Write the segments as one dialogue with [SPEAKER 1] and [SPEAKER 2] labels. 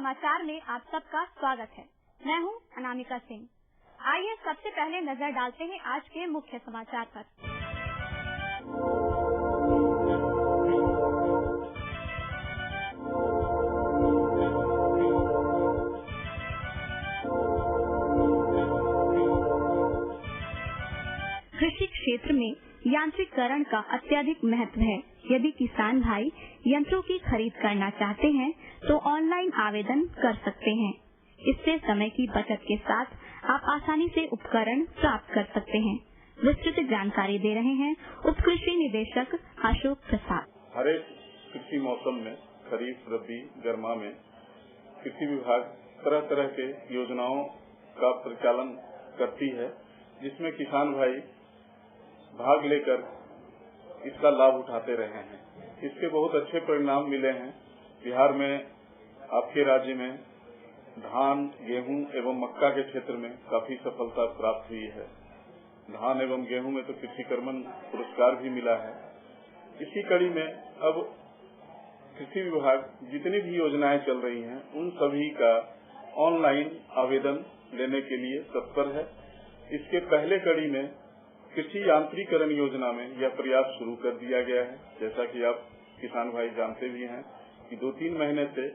[SPEAKER 1] समाचार में आप सबका स्वागत है। मैं हूं अनामिका सिंह। आइए सबसे पहले नजर डालते हैं आज के मुख्य समाचार पर। कृषि क्षेत्र में यांत्रिकरण का अत्यधिक महत्व है। यदि किसान भाई यंत्रों की खरीद करना चाहते हैं तो ऑनलाइन आवेदन कर सकते हैं। इससे समय की बचत के साथ आप आसानी से उपकरण प्राप्त कर सकते हैं। विस्तृत जानकारी दे रहे हैं उप कृषि निदेशक अशोक प्रसाद।
[SPEAKER 2] हर एक कृषि मौसम में खरीफ, रबी, गर्मा में कृषि विभाग तरह तरह के योजनाओं का परिचालन करती है, जिसमें किसान भाई भाग लेकर इसका लाभ उठाते रहे हैं। इसके बहुत अच्छे परिणाम मिले हैं। बिहार में, आपके राज्य में धान, गेहूं एवं मक्का के क्षेत्र में काफी सफलता प्राप्त हुई है। धान एवं गेहूं में तो कृषि कर्मण पुरस्कार भी मिला है। इसी कड़ी में अब कृषि विभाग जितनी भी योजनाएं चल रही हैं, उन सभी का ऑनलाइन आवेदन लेने के लिए तत्पर है। इसके पहले कड़ी में कृषि यांत्रिकरण योजना में यह प्रयास शुरू कर दिया गया है। जैसा कि आप किसान भाई जानते भी हैं कि 2-3 महीने से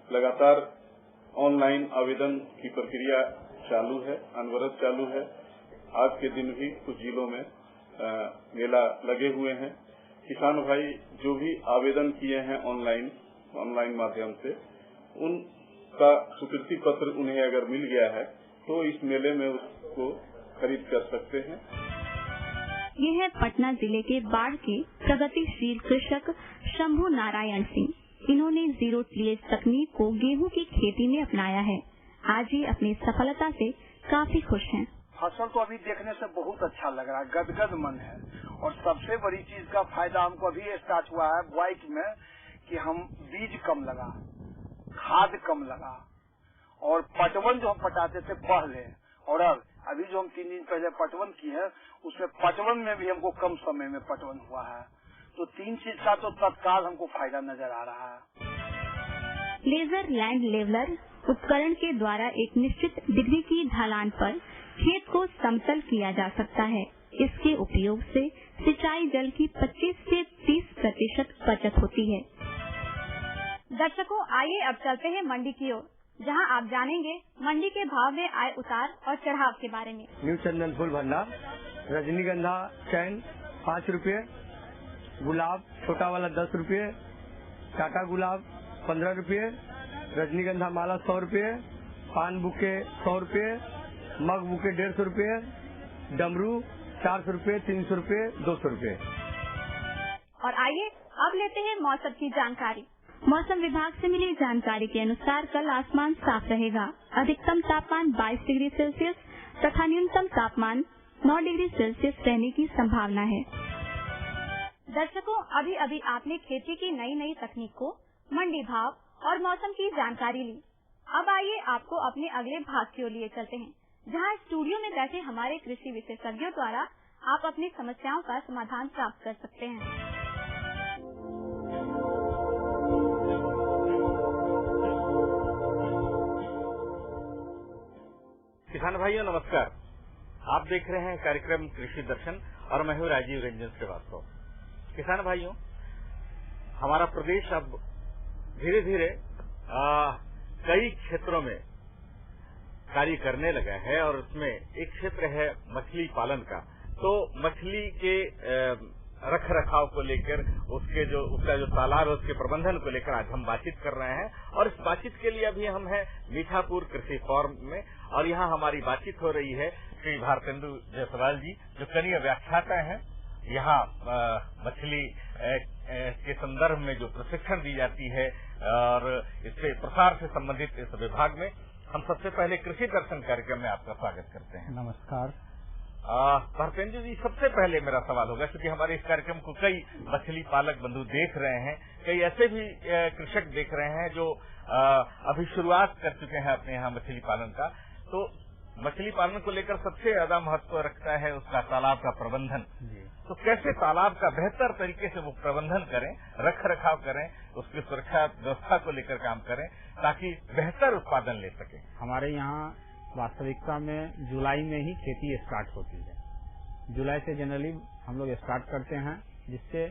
[SPEAKER 2] लगातार ऑनलाइन आवेदन की प्रक्रिया चालू है, अनवरत चालू है। आज के दिन भी कुछ जिलों में मेला लगे हुए हैं। किसान भाई जो भी आवेदन किए हैं ऑनलाइन माध्यम से, उनका स्वीकृति पत्र उन्हें अगर मिल गया है तो इस मेले में उसको खरीद कर सकते हैं।
[SPEAKER 1] ये है पटना जिले के बाढ़ के प्रगतिशील कृषक शंभू नारायण सिंह। इन्होंने जीरो टिलेज तकनीक को गेहूं की खेती में अपनाया है। आज ये अपनी सफलता से काफी खुश हैं।
[SPEAKER 3] फसल तो अभी देखने से बहुत अच्छा लग रहा है, गदगद मन है। और सबसे बड़ी चीज का फायदा हमको अभी स्टार्ट हुआ है बुआई में कि हम बीज कम लगा, खाद कम लगा और पटवन जो हम पटाते थे पहले, और अभी जो हम 3 दिन पहले पटवन किए हैं उसमें पटवन में भी हमको कम समय में पटवन हुआ है। तो 3 चीज का तो तत्काल हमको फायदा नजर आ रहा है।
[SPEAKER 1] लेजर लैंड लेवलर उपकरण के द्वारा एक निश्चित डिग्री की ढलान पर खेत को समतल किया जा सकता है। इसके उपयोग से सिंचाई जल की 25 से 30% बचत होती है। दर्शकों, आइए अब चलते हैं मंडी की ओर, जहां आप जानेंगे मंडी के भाव में आए उतार और चढ़ाव के बारे में।
[SPEAKER 4] न्यू चंदन फूल भंडार, रजनीगंधा चैन 5 रुपये, गुलाब छोटा वाला 10 रुपये, टाटा गुलाब 15 रुपये, रजनीगंधा माला 100 रुपये, पान बुके 100 रुपये, मग बुके 150 रुपये, डमरू 400 रुपये, 300 रुपये, 200 रुपये।
[SPEAKER 1] और आइए अब लेते हैं मौसम की जानकारी। मौसम विभाग से मिली जानकारी के अनुसार कल आसमान साफ रहेगा। अधिकतम तापमान 22 डिग्री सेल्सियस तथा न्यूनतम तापमान 9 डिग्री सेल्सियस रहने की संभावना है। दर्शकों, अभी अभी आपने खेती की नई तकनीक को, मंडी भाव और मौसम की जानकारी ली। अब आइए आपको अपने अगले भाग की ओर लिए चलते हैं, जहां स्टूडियो में बैठे हमारे कृषि विशेषज्ञों द्वारा आप अपनी समस्याओं का समाधान प्राप्त कर सकते हैं।
[SPEAKER 5] किसान भाइयों नमस्कार। आप देख रहे हैं कार्यक्रम कृषि दर्शन और मैं हूं राजीव रंजन श्रीवास्तव। किसान भाइयों, हमारा प्रदेश अब धीरे धीरे कई क्षेत्रों में कार्य करने लगा है और उसमें एक क्षेत्र है मछली पालन का। तो मछली के रख रखाव को लेकर उसका जो तालाब है उसके प्रबंधन को लेकर आज हम बातचीत कर रहे हैं। और इस बातचीत के लिए अभी हम हैं मीठापुर कृषि फॉर्म में और यहाँ हमारी बातचीत हो रही है श्री भारतेंदु जायसवाल जी, जो कनीय व्याख्याता हैं। यहाँ मछली के संदर्भ में जो प्रशिक्षण दी जाती है और इससे प्रसार से संबंधित इस विभाग में हम सबसे पहले कृषि दर्शन कार्यक्रम में आपका स्वागत करते हैं।
[SPEAKER 4] नमस्कार।
[SPEAKER 5] भारतेंदु जी, सबसे पहले मेरा सवाल होगा, क्योंकि हमारे इस कार्यक्रम को कई मछली पालक बंधु देख रहे हैं, कई ऐसे भी कृषक देख रहे हैं जो अभी शुरुआत कर चुके हैं अपने यहाँ मछली पालन का। तो मछली पालन को लेकर सबसे ज्यादा महत्व रखता है उसका तालाब का प्रबंधन। तो कैसे तालाब का बेहतर तरीके से वो प्रबंधन करें, रख रखाव करें, उसकी सुरक्षा व्यवस्था को लेकर काम करें ताकि बेहतर उत्पादन ले सके।
[SPEAKER 6] हमारे यहाँ वास्तविकता में जुलाई में ही खेती स्टार्ट होती है। जुलाई से जनरली हम लोग स्टार्ट करते हैं, जिससे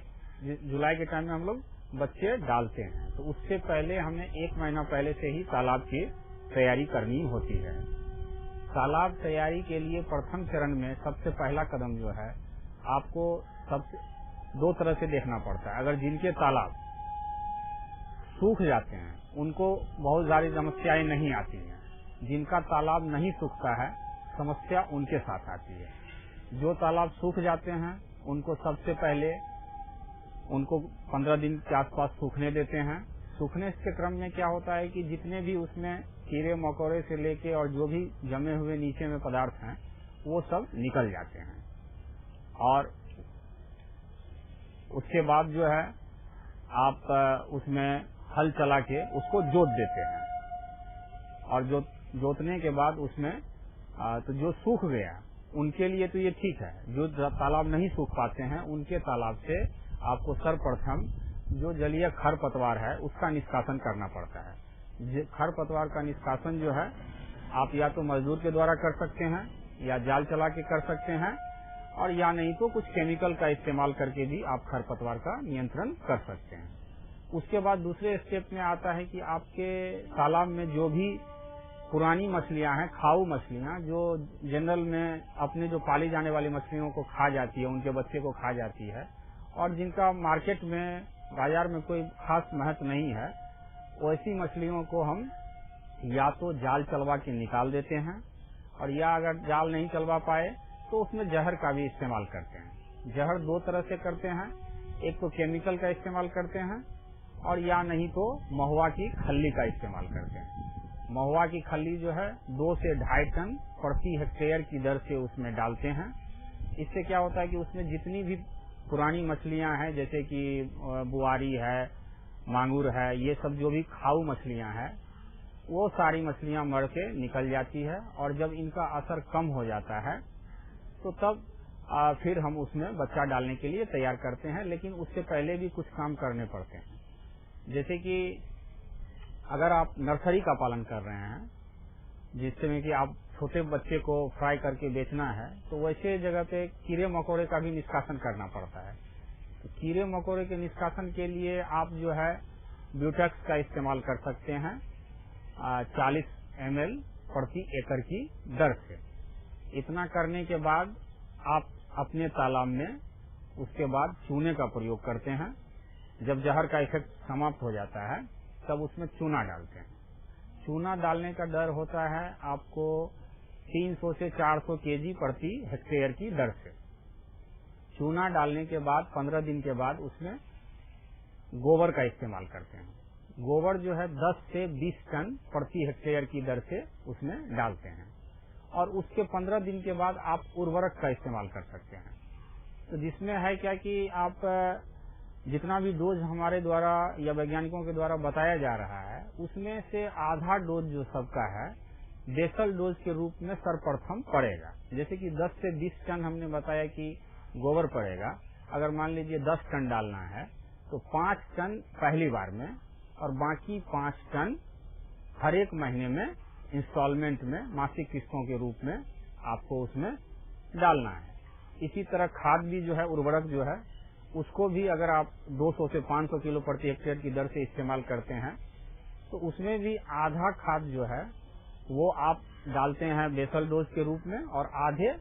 [SPEAKER 6] जुलाई के टाइम में हम लोग बच्चे डालते हैं। तो उससे पहले हमें 1 महीना पहले से ही तालाब की तैयारी करनी होती है। तालाब तैयारी के लिए प्रथम चरण में सबसे पहला कदम जो है, आपको सबसे 2 तरह से देखना पड़ता है। अगर जिनके तालाब सूख जाते हैं उनको बहुत सारी समस्याएं नहीं आती हैं। जिनका तालाब नहीं सूखता है समस्या उनके साथ आती है। जो तालाब सूख जाते हैं उनको सबसे पहले उनको 15 दिन के आसपास सूखने देते हैं। सूखने के क्रम में क्या होता है कि जितने भी उसमें कीड़े मकोड़े से लेके और जो भी जमे हुए नीचे में पदार्थ हैं वो सब निकल जाते हैं। और उसके बाद जो है आप उसमें हल चला के उसको जोत देते हैं। और जोतने के बाद उसमें तो जो सूख गया उनके लिए तो ये ठीक है। जो तालाब नहीं सूख पाते हैं उनके तालाब से आपको सर्वप्रथम जो जलीय खरपतवार है उसका निष्कासन करना पड़ता है। खरपतवार का निष्कासन जो है आप या तो मजदूर के द्वारा कर सकते हैं या जाल चला के कर सकते हैं, और या नहीं तो कुछ केमिकल का इस्तेमाल करके भी आप खरपतवार का नियंत्रण कर सकते हैं। उसके बाद दूसरे स्टेप में आता है कि आपके तालाब में जो भी पुरानी मछलियां हैं, खाऊ मछलियां जो जनरल में अपने जो पाली जाने वाली मछलियों को खा जाती है, उनके बच्चे को खा जाती है, और जिनका मार्केट में बाजार में कोई खास महत्व नहीं है, वैसी मछलियों को हम या तो जाल चलवा के निकाल देते हैं, और या अगर जाल नहीं चलवा पाए तो उसमें जहर का भी इस्तेमाल करते हैं। जहर 2 तरह से करते हैं, एक तो केमिकल का इस्तेमाल करते हैं और या नहीं तो महुआ की खल्ली का इस्तेमाल करते हैं। महुआ की खल्ली जो है 2 से 2.5 टन प्रति हेक्टेयर की दर से उसमें डालते हैं। इससे क्या होता है कि उसमें जितनी भी पुरानी मछलियां हैं जैसे कि बुआरी है, मांगुर है, ये सब जो भी खाऊ मछलियां हैं वो सारी मछलियां मर के निकल जाती है। और जब इनका असर कम हो जाता है तो तब फिर हम उसमें बच्चा डालने के लिए तैयार करते हैं। लेकिन उससे पहले भी कुछ काम करने पड़ते हैं। जैसे कि अगर आप नर्सरी का पालन कर रहे हैं जिसमें कि आप छोटे बच्चे को फ्राई करके बेचना है, तो वैसे जगह पे कीड़े मकोड़े का भी निष्कासन करना पड़ता है। तो कीड़े मकोड़े के निष्कासन के लिए आप जो है ब्यूटेक्स का इस्तेमाल कर सकते हैं 40 ml प्रति एकड़ की दर से। इतना करने के बाद आप अपने तालाब में उसके बाद चूने का प्रयोग करते हैं। जब जहर का इफेक्ट समाप्त हो जाता है तब उसमें चूना डालते हैं। चूना डालने का दर होता है आपको 300 से 400 केजी प्रति हेक्टेयर की दर से। चूना डालने के बाद 15 दिन के बाद उसमें गोबर का इस्तेमाल करते हैं। गोबर जो है 10 से 20 टन प्रति हेक्टेयर की दर से उसमें डालते हैं। और उसके 15 दिन के बाद आप उर्वरक का इस्तेमाल कर सकते हैं। तो जिसमें है क्या कि आप जितना भी डोज हमारे द्वारा या वैज्ञानिकों के द्वारा बताया जा रहा है उसमें से आधा डोज जो सबका है बेसल डोज के रूप में सर्वप्रथम पड़ेगा। जैसे कि 10 से 20 टन हमने बताया कि गोबर पड़ेगा। अगर मान लीजिए 10 टन डालना है तो 5 टन पहली बार में और बाकी 5 टन हर एक महीने में इंस्टॉलमेंट में मासिक किस्तों के रूप में आपको उसमें डालना है। इसी तरह खाद भी जो है, उर्वरक जो है, उसको भी अगर आप 200 से 500 किलो प्रति हेक्टेयर की दर से इस्तेमाल करते हैं तो उसमें भी आधा खाद जो है वो आप डालते हैं बेसल डोज के रूप में और आधे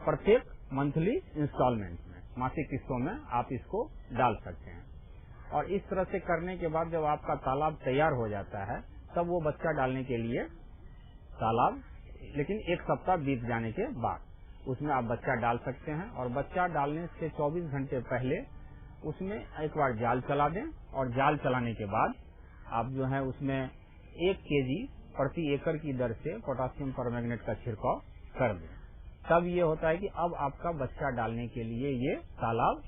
[SPEAKER 6] प्रत्येक मंथली इंस्टॉलमेंट में मासिक किस्तों में आप इसको डाल सकते हैं। और इस तरह से करने के बाद जब आपका तालाब तैयार हो जाता है तब वो बच्चा डालने के लिए तालाब, लेकिन 1 सप्ताह बीत जाने के बाद उसमें आप बच्चा डाल सकते हैं। और बच्चा डालने से 24 घंटे पहले उसमें एक बार जाल चला दें और जाल चलाने के बाद आप जो है उसमें 1 केजी प्रति एकड़ की दर से पोटासियम परमैंगनेट का छिड़काव कर दें। तब ये होता है कि अब आपका बच्चा डालने के लिए ये तालाब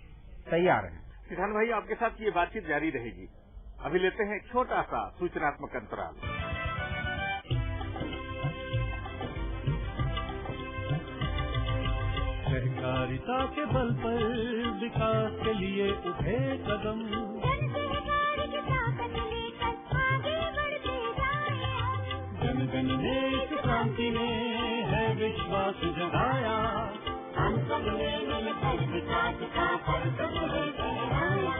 [SPEAKER 6] तैयार है।
[SPEAKER 5] किसान भाई, आपके साथ ये बातचीत जारी रहेगी। अभी लेते हैं एक छोटा सा सूचनात्मक अंतराल।
[SPEAKER 7] सहकारिता के बल पर विकास के लिए उठे कदम, जन गण ने इस क्रांति में है विश्वास जगाया, हम सब ने मिलकर विकास का संकल्प है फहराया।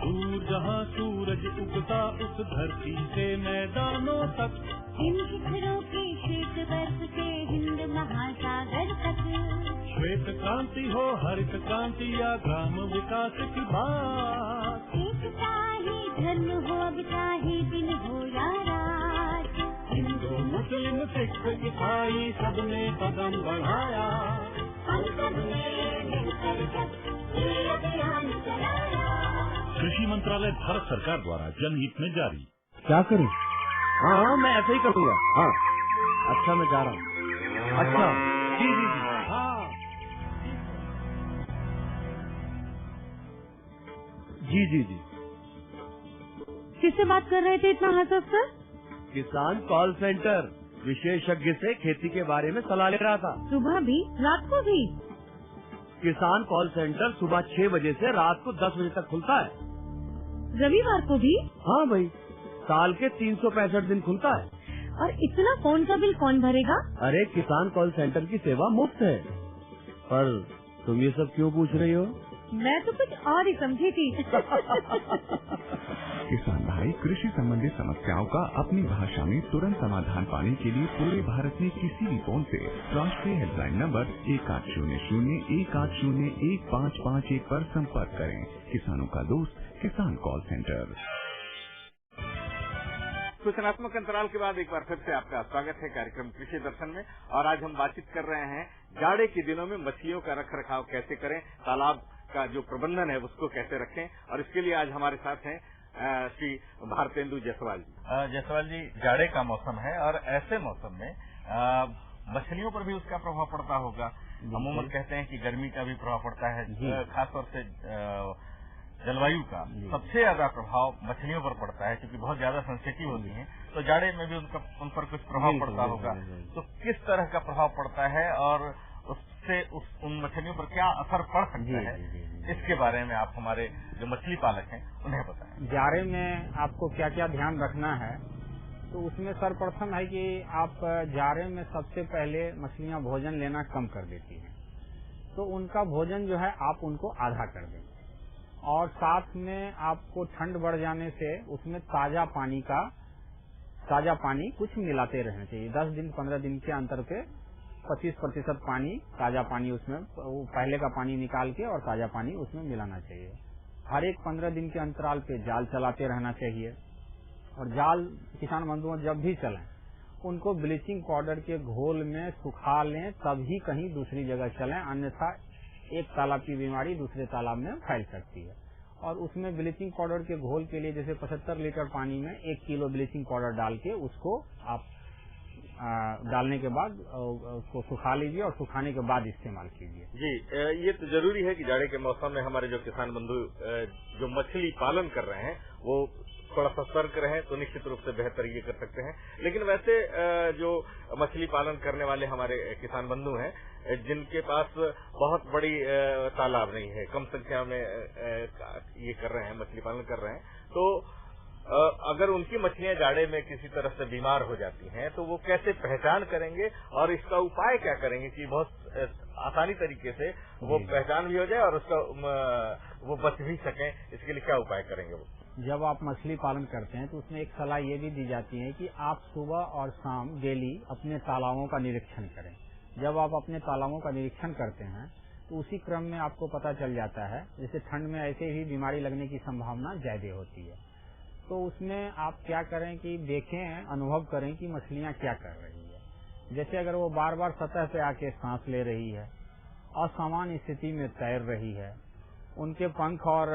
[SPEAKER 7] दूर जहाँ सूरज उगता उस धरती से मैदानों तक,
[SPEAKER 8] इन शिखरों की शीत बर्फ से हिंद महासागर तक,
[SPEAKER 7] श्वेत क्रांति हो हरित क्रांति या ग्राम विकास की बात,
[SPEAKER 8] एकता ही धर्म हो अब चाहे दिन हो या रात,
[SPEAKER 7] हिंदू मुस्लिम सिख ईसाई सबने कदम बढ़ाया,
[SPEAKER 8] हम सब ने मिलकर ये अभियान चलाया।
[SPEAKER 9] कृषि मंत्रालय भारत सरकार द्वारा जनहित में जारी।
[SPEAKER 10] क्या करूं? हाँ मैं ऐसे ही करूँगा। हाँ अच्छा मैं जा रहा हूँ। अच्छा जी जी जी हाँ जी जी जी।
[SPEAKER 11] किससे बात कर रहे थे इतना हंस कर?
[SPEAKER 10] किसान कॉल सेंटर, विशेषज्ञ से खेती के बारे में सलाह ले रहा था।
[SPEAKER 11] सुबह भी रात को भी?
[SPEAKER 10] किसान कॉल सेंटर सुबह 6 बजे से रात को 10 बजे तक खुलता है।
[SPEAKER 11] रविवार को भी?
[SPEAKER 10] हाँ भाई, साल के 365 दिन खुलता है।
[SPEAKER 11] और इतना फोन का बिल कौन भरेगा?
[SPEAKER 10] अरे किसान कॉल सेंटर की सेवा मुफ्त है। पर तुम ये सब क्यों पूछ रही हो?
[SPEAKER 11] मैं तो कुछ और ही समझी थी।
[SPEAKER 12] किसान भाई, कृषि संबंधी समस्याओं का अपनी भाषा में तुरंत समाधान पाने के लिए पूरे भारत में किसी भी फोन से राष्ट्रीय हेल्पलाइन नंबर 1800-180-1551 पर संपर्क करें। किसानों का दोस्त किसान कॉल सेंटर।
[SPEAKER 5] सूचनात्मक अंतराल के बाद एक बार फिर से आपका स्वागत है कार्यक्रम कृषि दर्शन में। और आज हम बातचीत कर रहे हैं जाड़े के दिनों में मछलियों का रख रखाव कैसे करें, तालाब का जो प्रबंधन है उसको कैसे रखें। और इसके लिए आज हमारे साथ हैं श्री भारतेंदु जायसवाल जी।
[SPEAKER 13] जायसवाल जी, जाड़े का मौसम है और ऐसे मौसम में मछलियों पर भी उसका प्रभाव पड़ता होगा। अमूमन कहते हैं कि गर्मी का भी प्रभाव पड़ता है, खासतौर से जलवायु का सबसे ज्यादा प्रभाव मछलियों पर पड़ता है क्योंकि बहुत ज्यादा सेंसिटिव होती हैं, तो जाड़े में भी उन पर कुछ प्रभाव पड़ता होगा। तो किस तरह का प्रभाव पड़ता है और उससे उन मछलियों पर क्या असर पड़ सकता है, इसके बारे में आप हमारे जो मछली पालक हैं उन्हें बताएं।
[SPEAKER 6] जाड़े में आपको क्या क्या ध्यान रखना है, तो उसमें सर्वप्रथम है कि आप जाड़े में सबसे पहले मछलियां भोजन लेना कम कर देती हैं, तो उनका भोजन जो है आप उनको आधा कर दें। और साथ में आपको ठंड बढ़ जाने से उसमें ताजा पानी कुछ मिलाते रहना चाहिए। 10 दिन 15 दिन के अंतर पे 25% पानी, ताजा पानी उसमें पहले का पानी निकाल के और ताजा पानी उसमें मिलाना चाहिए। हर एक 15 दिन के अंतराल पे जाल चलाते रहना चाहिए। और जाल किसान बंधुओं जब भी चलाएं उनको ब्लीचिंग पाउडर के घोल में सुखा लें, तभी कहीं दूसरी जगह चलें, अन्यथा एक तालाब की बीमारी दूसरे तालाब में फैल सकती है। और उसमें ब्लीचिंग पाउडर के घोल के लिए जैसे 75 लीटर पानी में 1 किलो ब्लीचिंग पाउडर डाल के उसको आप डालने के बाद उसको सुखा लीजिए और सुखाने के बाद इस्तेमाल कीजिए।
[SPEAKER 5] जी, ये तो जरूरी है कि जाड़े के मौसम में हमारे जो किसान बंधु जो मछली पालन कर रहे हैं वो थोड़ा सतर्क रहें तो निश्चित रूप से बेहतर ये कर सकते हैं। लेकिन वैसे जो मछली पालन करने वाले हमारे किसान बंधु हैं जिनके पास बहुत बड़ी तालाब नहीं है, कम संख्या में ये कर रहे हैं, मछली पालन कर रहे हैं, तो अगर उनकी मछलियां जाड़े में किसी तरह से बीमार हो जाती हैं तो वो कैसे पहचान करेंगे और इसका उपाय क्या करेंगे कि बहुत आसानी तरीके से वो पहचान भी हो जाए और उसका वो बच भी सकें, इसके लिए क्या उपाय करेंगे वो?
[SPEAKER 6] जब आप मछली पालन करते हैं तो उसमें एक सलाह ये भी दी जाती है कि आप सुबह और शाम डेली अपने तालाबों का निरीक्षण करें। जब आप अपने तालाबों का निरीक्षण करते हैं तो उसी क्रम में आपको पता चल जाता है, जैसे ठंड में ऐसे ही बीमारी लगने की संभावना ज्यादा होती है, तो उसमें आप क्या करें कि देखें, अनुभव करें कि मछलियां क्या कर रही है। जैसे अगर वो बार बार सतह पे आके सांस ले रही है, असामान्य स्थिति में तैर रही है, उनके पंख और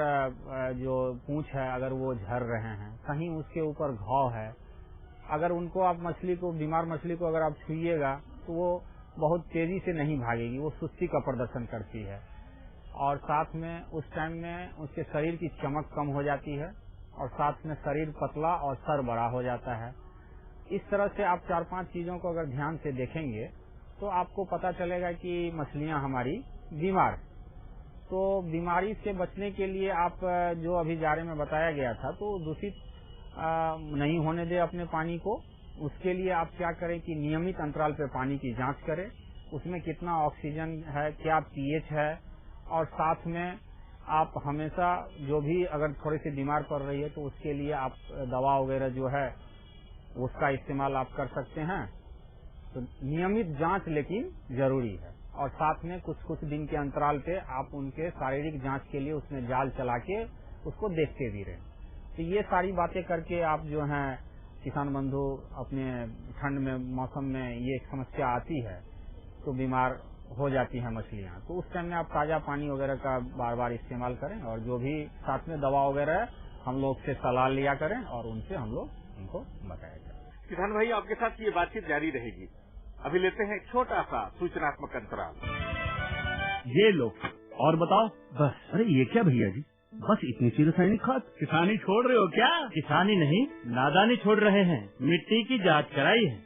[SPEAKER 6] जो पूंछ है अगर वो झर रहे हैं, कहीं उसके ऊपर घाव है, अगर उनको आप बीमार मछली को अगर आप छुइएगा तो वो बहुत तेजी से नहीं भागेगी, वो सुस्ती का प्रदर्शन करती है। और साथ में उस टाइम में उसके शरीर की चमक कम हो जाती है और साथ में शरीर पतला और सर बड़ा हो जाता है। इस तरह से आप 4-5 चीजों को अगर ध्यान से देखेंगे तो आपको पता चलेगा कि मछलियां हमारी बीमार। तो बीमारी से बचने के लिए आप जो अभी जाड़े में बताया गया था, तो दूषित नहीं होने दे अपने पानी को। उसके लिए आप क्या करें कि नियमित अंतराल पे पानी की जांच करें, उसमें कितना ऑक्सीजन है, क्या पीएच है, और साथ में आप हमेशा जो भी अगर थोड़ी सी बीमार पड़ रही है तो उसके लिए आप दवा वगैरह जो है उसका इस्तेमाल आप कर सकते हैं। तो नियमित जांच लेकिन जरूरी है, और साथ में कुछ कुछ दिन के अंतराल पे आप उनके शारीरिक जांच के लिए उसमें जाल चला के उसको देखते भी रहें। तो ये सारी बातें करके आप जो है किसान बंधु अपने ठंड में मौसम में ये एक समस्या आती है तो बीमार हो जाती है मछलियां, तो उस टाइम में आप ताजा पानी वगैरह का बार बार इस्तेमाल करें, और जो भी साथ में दवा वगैरह है हम लोग से सलाह लिया करें और उनसे हम लोग उनको बताया जाए।
[SPEAKER 5] किसान भाई, आपके साथ ये बातचीत जारी रहेगी। अभी लेते हैं एक छोटा सा सूचनात्मक अंतराल।
[SPEAKER 10] ये लो और बताओ। बस। अरे ये क्या भैया जी, बस इतनी सी रासायनिक खाद? किसानी छोड़ रहे हो क्या?
[SPEAKER 14] किसानी नहीं, नादानी छोड़ रहे हैं। मिट्टी की जांच कराई है।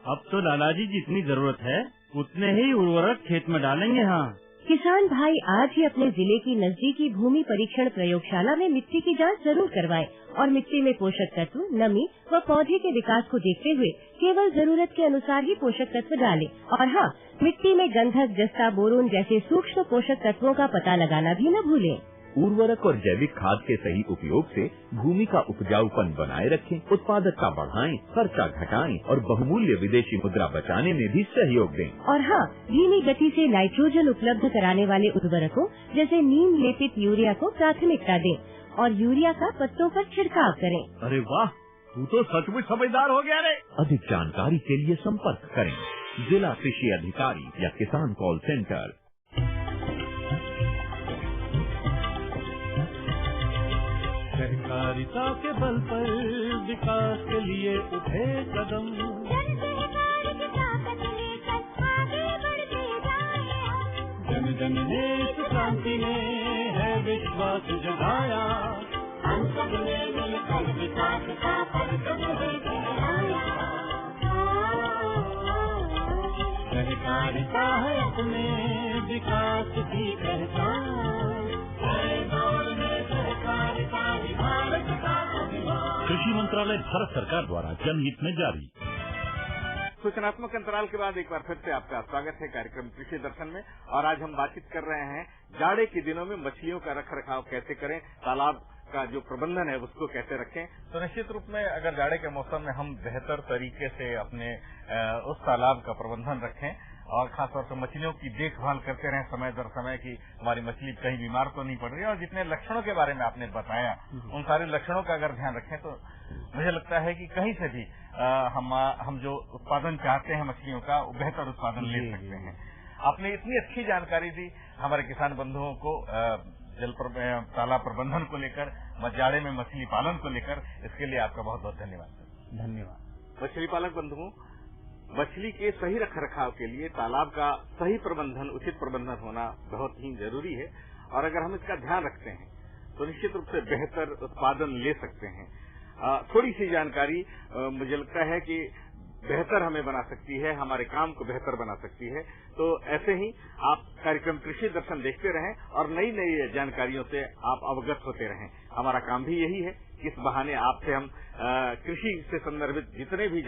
[SPEAKER 14] अब तो लालाजी जितनी जरूरत है उतने ही उर्वरक खेत में डालेंगे। हाँ,
[SPEAKER 15] किसान भाई आज ही अपने जिले की नजदीकी भूमि परीक्षण प्रयोगशाला में मिट्टी की जांच जरूर करवाएं और मिट्टी में पोषक तत्व, नमी व पौधे के विकास को देखते हुए केवल जरूरत के अनुसार ही पोषक तत्व डालें। और हाँ, मिट्टी में गंधक, जस्ता, बोरोन जैसे सूक्ष्म पोषक तत्वों का पता लगाना भी न भूलें।
[SPEAKER 16] उर्वरक और जैविक खाद के सही उपयोग से भूमि का उपजाऊपन बनाए रखें, उत्पादकता बढ़ाएं, खर्चा घटाएं और बहुमूल्य विदेशी मुद्रा बचाने में भी सहयोग दें।
[SPEAKER 15] और हाँ, धीमी गति से नाइट्रोजन उपलब्ध कराने वाले उर्वरकों जैसे नीम लेपित यूरिया को प्राथमिकता दें और यूरिया का पत्तों पर छिड़काव करें।
[SPEAKER 10] अरे वाह, तू तो सचमुच समझदार हो गया रे।
[SPEAKER 16] अधिक जानकारी के लिए संपर्क करें जिला कृषि अधिकारी या किसान कॉल सेंटर।
[SPEAKER 7] सहकारिता के बल पर विकास के लिए उठे कदम, जन जन ने इस क्रांति में है विश्वास जगाया। हम सब ने मिलकर विकास का परिश्रम फहराया। सहकारिता है अपने विकास की पहचान।
[SPEAKER 9] कृषि मंत्रालय भारत सरकार द्वारा जनहित में जारी।
[SPEAKER 5] सूचनात्मक अंतराल के बाद एक बार फिर से आपका स्वागत है कार्यक्रम कृषि दर्शन में। और आज हम बातचीत कर रहे हैं जाड़े के दिनों में मछलियों का रख रखाव कैसे करें, तालाब का जो प्रबंधन है उसको कैसे रखें।
[SPEAKER 13] तो निश्चित रूप में अगर जाड़े के मौसम में हम बेहतर तरीके से अपने उस तालाब का प्रबंधन रखें और खासतौर से मछलियों की देखभाल करते रहें समय दर समय कि हमारी मछली कहीं बीमार तो नहीं पड़ रही है, और जितने लक्षणों के बारे में आपने बताया उन सारे लक्षणों का अगर ध्यान रखें तो मुझे लगता है कि कहीं से भी हम जो उत्पादन चाहते हैं मछलियों का वो बेहतर उत्पादन ले सकते हैं। आपने इतनी अच्छी जानकारी दी हमारे किसान बंधुओं को तालाब प्रबंधन को लेकर, जाड़े में मछली पालन को लेकर, इसके लिए आपका बहुत बहुत धन्यवाद।
[SPEAKER 6] धन्यवाद।
[SPEAKER 5] मछली पालक बंधुओं, मछली के सही रख रखाव के लिए तालाब का सही प्रबंधन, उचित प्रबंधन होना बहुत ही जरूरी है, और अगर हम इसका ध्यान रखते हैं तो निश्चित रूप से बेहतर उत्पादन ले सकते हैं। थोड़ी सी जानकारी मुझे लगता है कि बेहतर हमें बना सकती है, हमारे काम को बेहतर बना सकती है। तो ऐसे ही आप कार्यक्रम कृषि दर्शन देखते रहें और नई नई जानकारियों से आप अवगत होते रहें। हमारा काम भी यही है कि इस बहाने आपसे हम कृषि से संदर्भित जितनी भी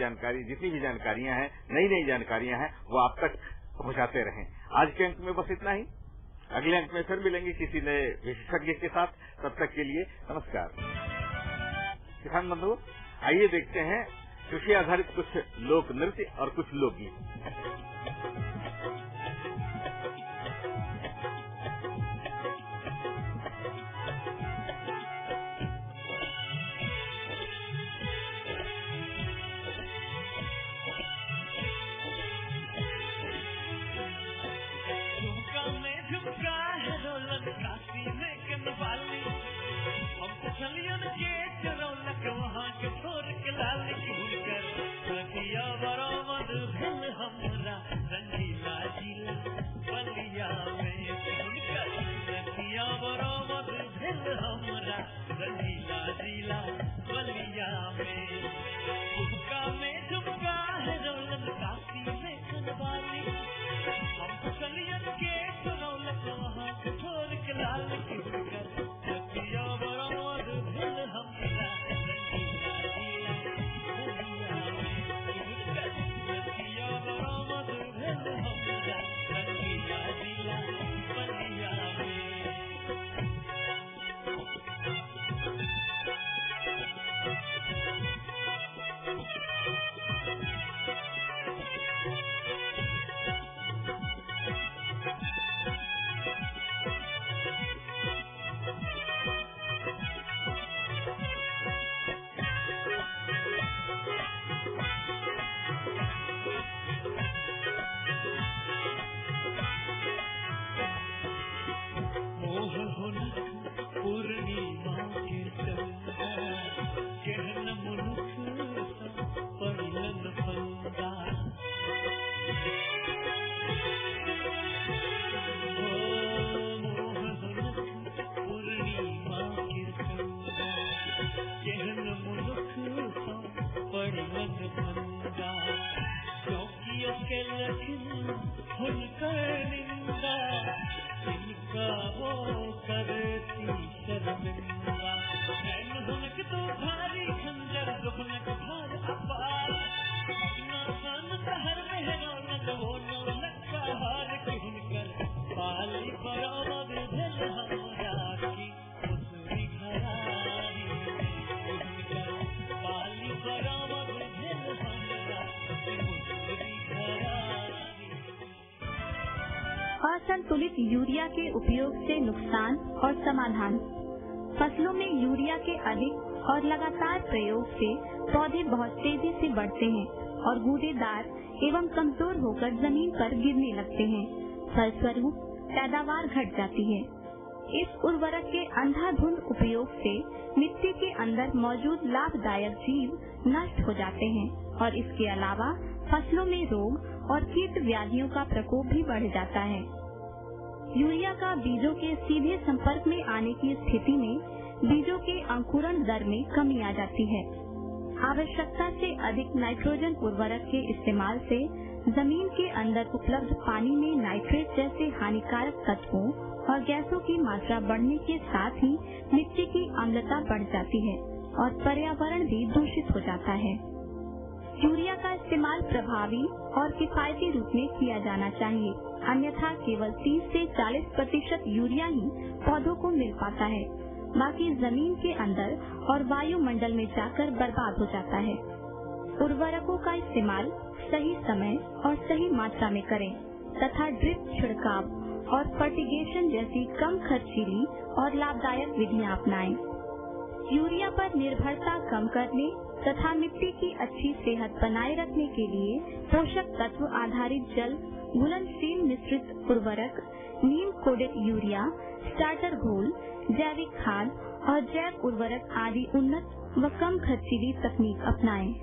[SPEAKER 5] जानकारियां हैं, नई नई जानकारियां हैं, वो आप तक पहुंचाते रहें। आज के अंक में बस इतना ही। अगले अंक में फिर मिलेंगे किसी नए विशेषज्ञ के साथ। तब तक के लिए नमस्कार। किसान बंधु, आइए देखते हैं कृषि आधारित कुछ लोक नृत्य और कुछ लोकगीत।
[SPEAKER 7] छलियन के रौनक वहाँ के भोर के लाल भूलकर नदिया बरामद भेल हमरा रंगीला जिला बलिया में भूलकर नदिया बरामद भेल हमरा रंगीला जिला बलिया में। झुमका में झुमका है रौनक काशी में कनवाली।
[SPEAKER 1] असंतुलित यूरिया के उपयोग से नुकसान और समाधान। फसलों में यूरिया के अधिक और लगातार प्रयोग से पौधे बहुत तेजी से बढ़ते हैं और गूदेदार एवं कमजोर होकर जमीन पर गिरने लगते हैं। फलस्वरूप पैदावार घट जाती है। इस उर्वरक के अंधाधुंध उपयोग से मिट्टी के अंदर मौजूद लाभदायक जीव नष्ट हो जाते हैं और इसके अलावा फसलों में रोग और कीट व्याधियों का प्रकोप भी बढ़ जाता है। यूरिया का बीजों के सीधे संपर्क में आने की स्थिति में बीजों के अंकुरण दर में कमी आ जाती है। आवश्यकता से अधिक नाइट्रोजन उर्वरक के इस्तेमाल से जमीन के अंदर उपलब्ध पानी में नाइट्रेट जैसे हानिकारक तत्वों और गैसों की मात्रा बढ़ने के साथ ही मिट्टी की अम्लता बढ़ जाती है और पर्यावरण भी दूषित हो जाता है। यूरिया का इस्तेमाल प्रभावी और किफायती रूप में किया जाना चाहिए, अन्यथा केवल 30 से 40% यूरिया ही पौधों को मिल पाता है, बाकी जमीन के अंदर और वायुमंडल में जाकर बर्बाद हो जाता है। उर्वरकों का इस्तेमाल सही समय और सही मात्रा में करें तथा ड्रिप छिड़काव और फर्टिगेशन जैसी कम खर्चीली और लाभदायक विधियां अपनाएं। यूरिया पर निर्भरता कम करने तथा मिट्टी की अच्छी सेहत बनाए रखने के लिए पोषक तत्व आधारित जल घुलनशील मिश्रित उर्वरक, नीम कोडेड यूरिया, स्टार्टर घोल, जैविक खाद और जैव उर्वरक आदि उन्नत व कम खर्चीली तकनीक अपनाएं।